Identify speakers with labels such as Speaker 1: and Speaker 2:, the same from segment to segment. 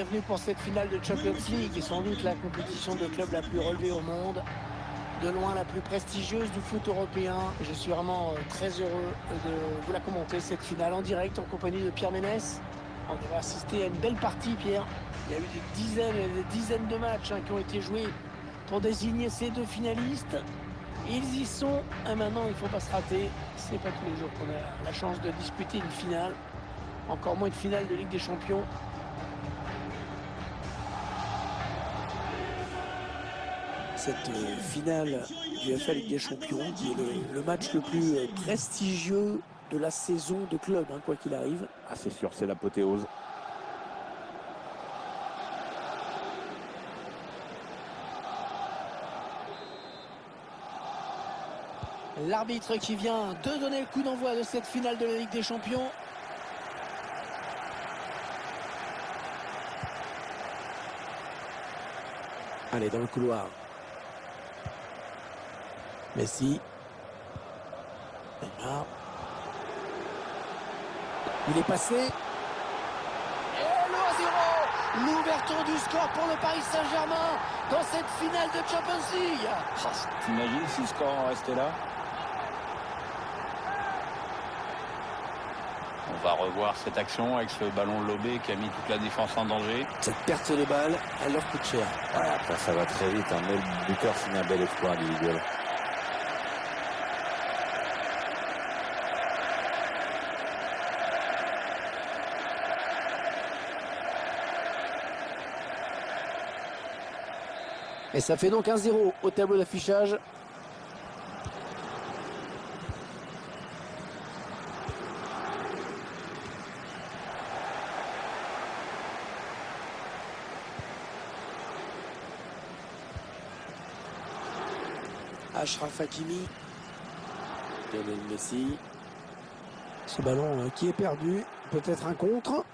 Speaker 1: Bienvenue pour cette finale de Champions League, et sans doute la compétition de club la plus relevée au monde, de loin la plus prestigieuse du foot européen. Je suis vraiment très heureux de vous la commenter, cette finale en direct en compagnie de Pierre Ménès. On va assister à une belle partie, Pierre. Il y a eu des dizaines et des dizaines de matchs qui ont été joués pour désigner ces deux finalistes. Ils y sont, et maintenant il ne faut pas se rater. C'est pas tous les jours qu'on a la chance de disputer une finale, encore moins une finale de Ligue des Champions. Cette finale du FA Ligue des Champions, qui est le match le plus prestigieux de la saison de club, quoi qu'il arrive.
Speaker 2: Ah, c'est sûr, c'est l'apothéose.
Speaker 1: L'arbitre qui vient de donner le coup d'envoi de cette finale de la Ligue des Champions. Allez, dans le couloir. Messi. Neymar. Il est passé. Et le 1-0. L'ouverture du score pour le Paris Saint-Germain dans cette finale de Champions League.
Speaker 2: Oh, t'imagines si le score en restait là?
Speaker 3: On va revoir cette action avec ce ballon lobé qui a mis toute la défense en danger.
Speaker 1: Cette perte de balle, elle leur coûte cher.
Speaker 2: Ouais, après ça va très vite, mais le buteur signe un bel exploit individuel.
Speaker 1: Et ça fait donc 1-0 au tableau d'affichage. Achraf Hakimi. Lionel Messi. Ce ballon qui est perdu. Peut-être un contre.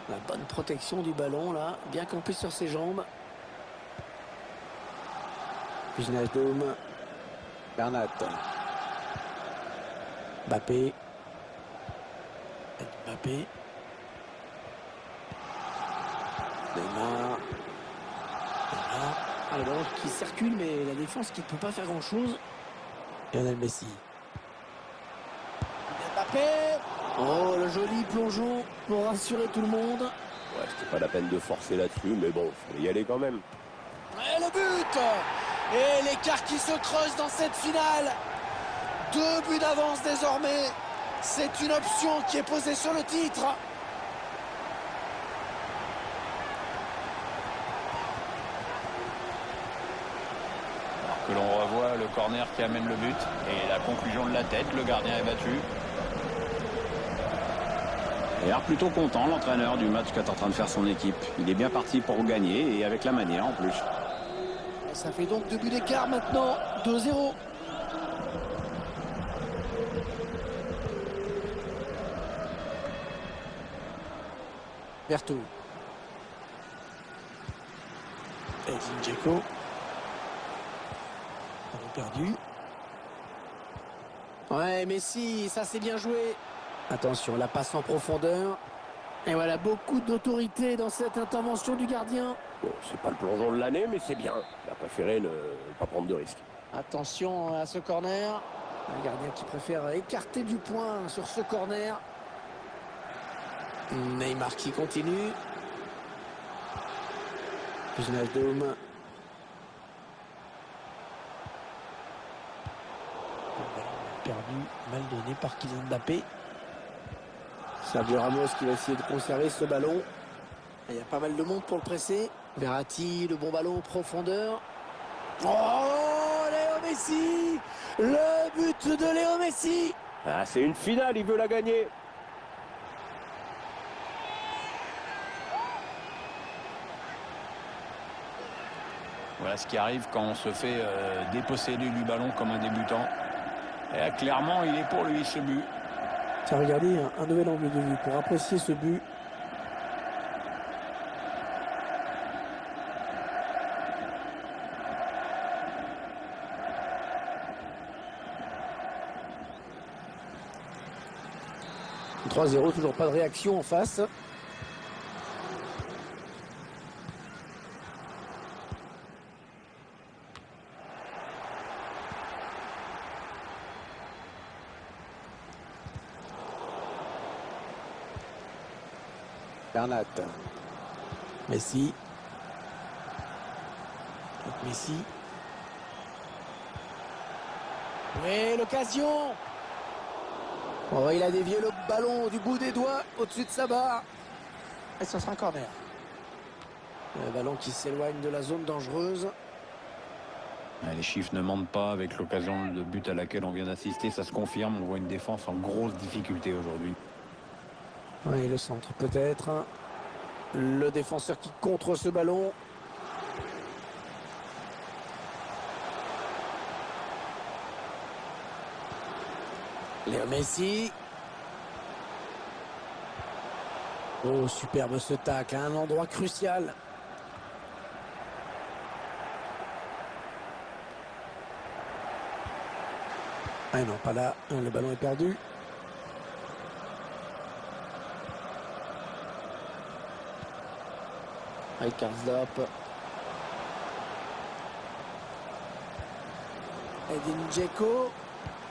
Speaker 1: La bonne protection du ballon là. Bien campé sur ses jambes. Wijnaldum. Bernat. Mbappé. Mbappé. Neymar. Ah, le ballon qui circule, mais la défense qui ne peut pas faire grand-chose. Lionel Messi. Mbappé. Oh, le joli plongeon pour rassurer tout le monde.
Speaker 2: Ouais, c'était pas la peine de forcer là-dessus, mais bon, il fallait y aller quand même.
Speaker 1: Et le but. Et l'écart qui se creuse dans cette finale. 2 buts d'avance désormais. C'est une option qui est posée sur le titre.
Speaker 3: Que l'on revoit le corner qui amène le but et la conclusion de la tête, le gardien est battu.
Speaker 4: Il a l'air plutôt content, l'entraîneur, du match qu'est en train de faire son équipe. Il est bien parti pour gagner et avec la manière en plus.
Speaker 1: Et ça fait donc 2 buts d'écart maintenant, 2-0. Berthaud. Edin Dzeko. On a perdu. Ouais, Messi, ça c'est bien joué. Attention, la passe en profondeur. Et voilà, beaucoup d'autorité dans cette intervention du gardien.
Speaker 2: Bon, c'est pas le plongeon de l'année, mais c'est bien. Il a préféré ne pas prendre de risques.
Speaker 1: Attention à ce corner. Un gardien qui préfère écarter du point sur ce corner. Neymar qui continue. Wijnaldum. Perdu, mal donné par Kylian Mbappé. Sergio Ramos qui va essayer de conserver ce ballon. Il y a pas mal de monde pour le presser. Verratti, le bon ballon en profondeur. Oh, Léo Messi! Le but de Léo Messi!
Speaker 2: Ah, c'est une finale, il veut la gagner.
Speaker 3: Voilà ce qui arrive quand on se fait déposséder du ballon comme un débutant. Et clairement, il est pour lui ce but.
Speaker 1: Tiens, regardez, un nouvel angle de vue pour apprécier ce but. 3-0, toujours pas de réaction en face. Bernat. Messi. Messi. Oui, l'occasion. Oh, il a dévié le ballon du bout des doigts au-dessus de sa barre. Et ça sera un corner. Le ballon qui s'éloigne de la zone dangereuse.
Speaker 3: Les chiffres ne mentent pas avec l'occasion de but à laquelle on vient d'assister. Ça se confirme. On voit une défense en grosse difficulté aujourd'hui.
Speaker 1: Oui, le centre peut-être. Le défenseur qui contre ce ballon. Léo Messi. Oh, superbe ce tacle, à un endroit crucial. Ah non, pas là. Le ballon est perdu. Avec Karsdorp. Edin Dzeko.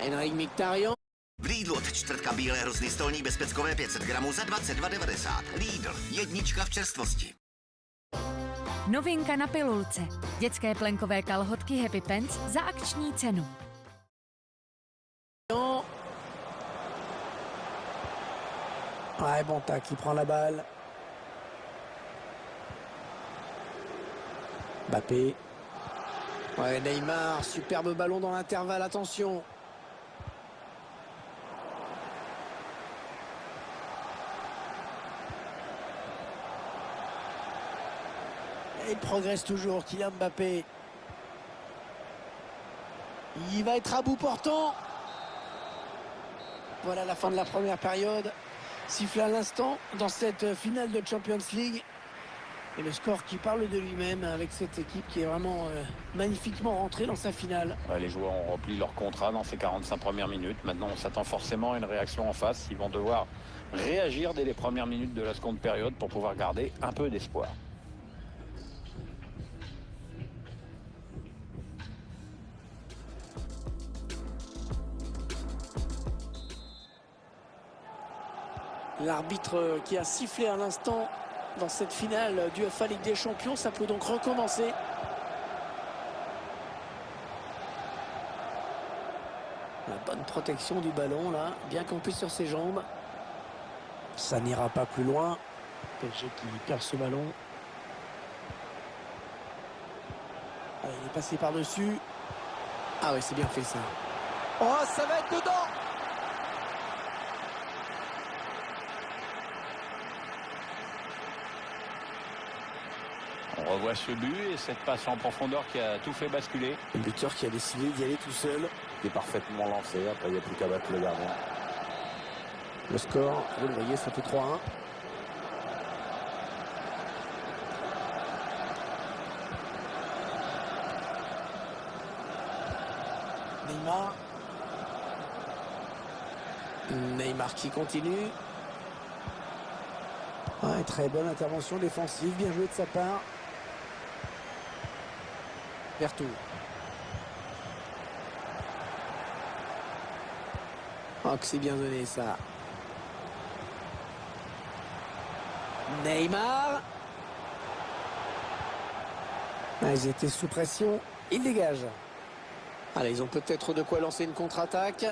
Speaker 1: Henrik Mkhitaryan.
Speaker 5: V Lidlu od čtvrtka bílé hrozny stolní bezpeckové 500 gramů za 22,90. Lidl, jednička v čerstvosti.
Speaker 6: Novinka na pilulce. Dětské plenkové kalhotky Happy Pants za akční cenu.
Speaker 1: Ouais, bon tac, il prend la balle. Mbappé. Ouais, Neymar, superbe ballon dans l'intervalle, attention. Et il progresse toujours, Kylian Mbappé. Il va être à bout portant. Voilà la fin de la première période. Siffle à l'instant dans cette finale de Champions League. Et le score qui parle de lui-même avec cette équipe qui est vraiment magnifiquement rentrée dans sa finale.
Speaker 3: Les joueurs ont rempli leur contrat dans ces 45 premières minutes. Maintenant, on s'attend forcément à une réaction en face. Ils vont devoir réagir dès les premières minutes de la seconde période pour pouvoir garder un peu d'espoir.
Speaker 1: L'arbitre qui a sifflé à l'instant dans cette finale du UEFA Ligue des Champions, ça peut donc recommencer. La bonne protection du ballon là, bien campé sur ses jambes. Ça n'ira pas plus loin. PSG qui perd ce ballon. Allez, il est passé par-dessus. Ah ouais, c'est bien fait ça. Oh, ça va être dedans!
Speaker 3: On revoit ce but et cette passe en profondeur qui a tout fait basculer.
Speaker 1: Le buteur qui a décidé d'y aller tout seul.
Speaker 2: Il est parfaitement lancé. Après, il n'y a plus qu'à battre le gardien.
Speaker 1: Le score, vous le voyez, ça fait 3-1. Neymar. Neymar qui continue. Ouais, très bonne intervention défensive, bien joué de sa part. Vertou. Oh, que c'est bien donné ça. Neymar. Ah, ils étaient sous pression. Ils dégagent. Allez, ils ont peut-être de quoi lancer une contre-attaque.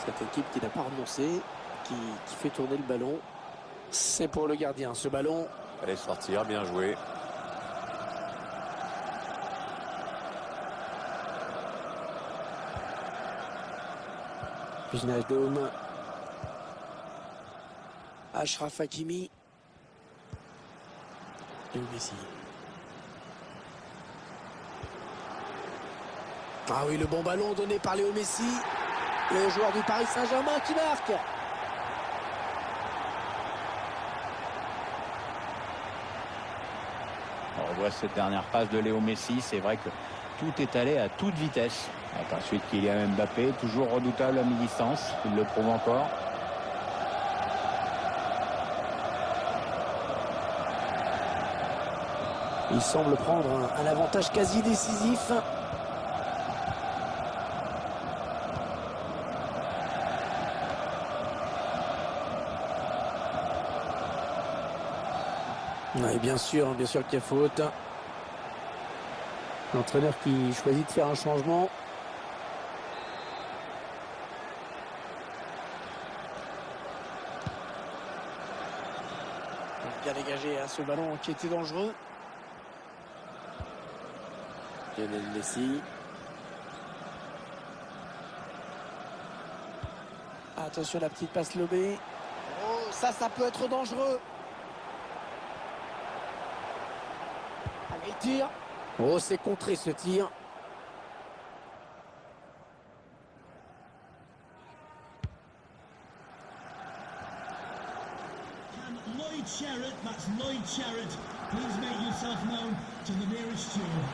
Speaker 1: Cette équipe qui n'a pas renoncé, qui fait tourner le ballon. C'est pour le gardien, ce ballon.
Speaker 3: Allez sortir, bien joué.
Speaker 1: Wijnaldum. Achraf Hakimi. Et Messi. Ah oui, le bon ballon donné par Léo Messi. Le joueur du Paris Saint-Germain qui marque.
Speaker 3: On revoit cette dernière passe de Léo Messi. C'est vrai que
Speaker 4: tout est allé à toute vitesse. Ensuite, Kylian Mbappé, toujours redoutable à mi-distance, il le prouve encore.
Speaker 1: Il semble prendre un avantage quasi décisif. Oui, bien sûr qu'il y a faute. L'entraîneur qui choisit de faire un changement. Bien dégagé à ce ballon qui était dangereux. Lionel Messi. Attention la petite passe lobée. Oh, ça peut être dangereux. Allez, le tir. Oh, c'est contré ce tir.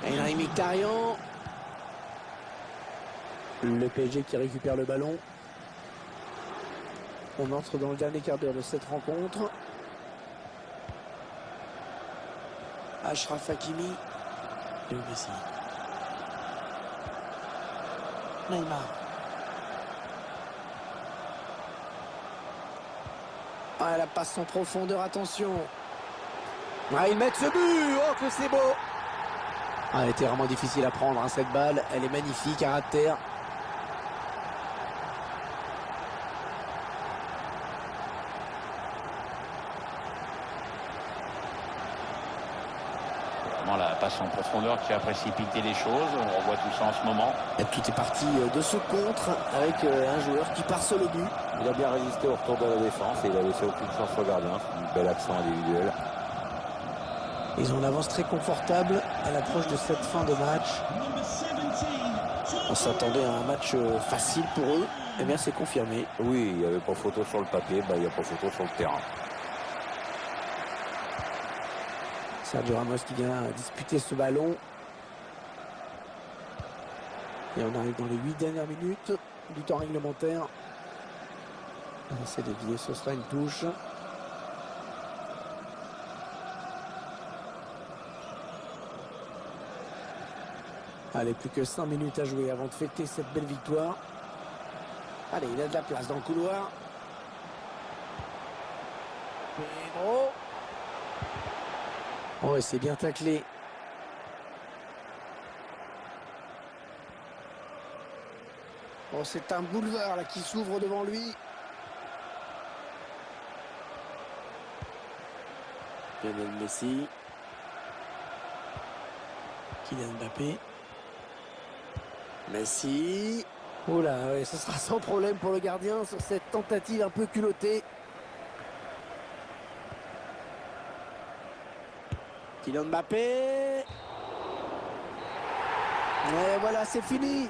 Speaker 1: Et Mkhitaryan. Le PSG qui récupère le ballon. On entre dans le dernier quart d'heure de cette rencontre. Achraf Hakimi. Et Messi. Neymar. Ah, la passe en profondeur, attention. Ah, ils mettent ce but. Oh, que c'est beau. Ah, elle était vraiment difficile à prendre, hein, cette balle. Elle est magnifique, à ras de terre.
Speaker 3: La passe en profondeur qui a précipité les choses. On revoit tout ça en ce moment.
Speaker 1: Et tout est parti de ce contre avec un joueur qui part sur le but.
Speaker 3: Il a bien résisté au retour de la défense et il a laissé aucune chance au gardien. C'est une belle action individuelle.
Speaker 1: Ils ont une avance très confortable à l'approche de cette fin de match. On s'attendait à un match facile pour eux. Eh bien, c'est confirmé.
Speaker 3: Oui, il n'y avait pas photo sur le papier, il n'y a pas photo sur le terrain.
Speaker 1: Sergio Ramos qui vient disputer ce ballon. Et on arrive dans les 8 dernières minutes du temps réglementaire. On essaie de dévier, ce sera une touche. Allez, plus que 5 minutes à jouer avant de fêter cette belle victoire. Allez, il a de la place dans le couloir. Pedro. Oh, et c'est bien taclé. Oh, c'est un boulevard là qui s'ouvre devant lui. Lionel Messi. Kylian Mbappé. Messi. Oh là, ouais, ce sera sans problème pour le gardien sur cette tentative un peu culottée. Kylian Mbappé. Et voilà, c'est fini.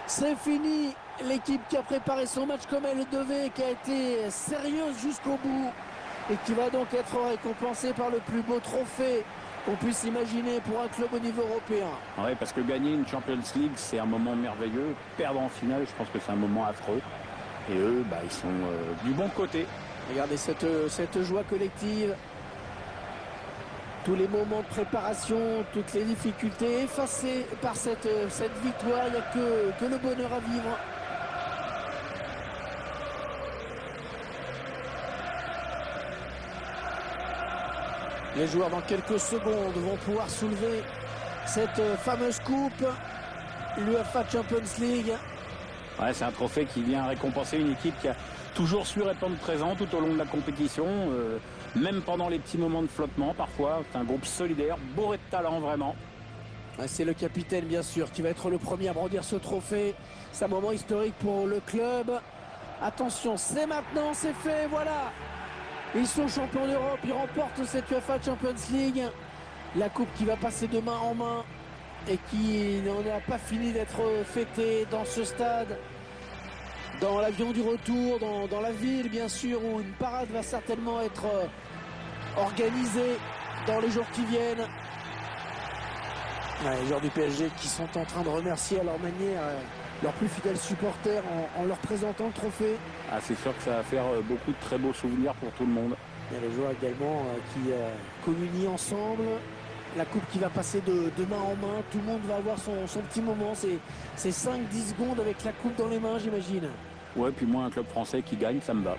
Speaker 1: C'est fini. L'équipe qui a préparé son match comme elle le devait, qui a été sérieuse jusqu'au bout et qui va donc être récompensée par le plus beau trophée qu'on puisse imaginer pour un club au niveau européen.
Speaker 4: Oui, parce que gagner une Champions League, c'est un moment merveilleux. Perdre en finale, je pense que c'est un moment affreux. Et eux, ils sont du bon côté.
Speaker 1: Regardez cette joie collective. Tous les moments de préparation, toutes les difficultés effacées par cette victoire. Il n'y a que le bonheur à vivre. Les joueurs dans quelques secondes vont pouvoir soulever cette fameuse coupe, l'UEFA Champions League.
Speaker 4: Ouais, c'est un trophée qui vient récompenser une équipe qui a toujours su répondre présent tout au long de la compétition, même pendant les petits moments de flottement parfois. C'est un groupe solidaire, bourré de talent vraiment.
Speaker 1: C'est le capitaine bien sûr qui va être le premier à brandir ce trophée. C'est un moment historique pour le club. Attention, c'est maintenant, c'est fait, voilà. Ils sont champions d'Europe, ils remportent cette UEFA Champions League. La coupe qui va passer de main en main et qui n'en a pas fini d'être fêtée dans ce stade. Dans l'avion du retour, dans la ville bien sûr, où une parade va certainement être organisée dans les jours qui viennent. Les joueurs du PSG qui sont en train de remercier à leur manière leurs plus fidèles supporters en leur présentant le trophée.
Speaker 4: Ah, c'est sûr que ça va faire beaucoup de très beaux souvenirs pour tout le monde.
Speaker 1: Il y a les joueurs également qui communient ensemble. La coupe qui va passer de main en main. Tout le monde va avoir son petit moment. C'est 5-10 secondes avec la coupe dans les mains, j'imagine.
Speaker 4: Ouais, puis moi, un club français qui gagne, ça me va.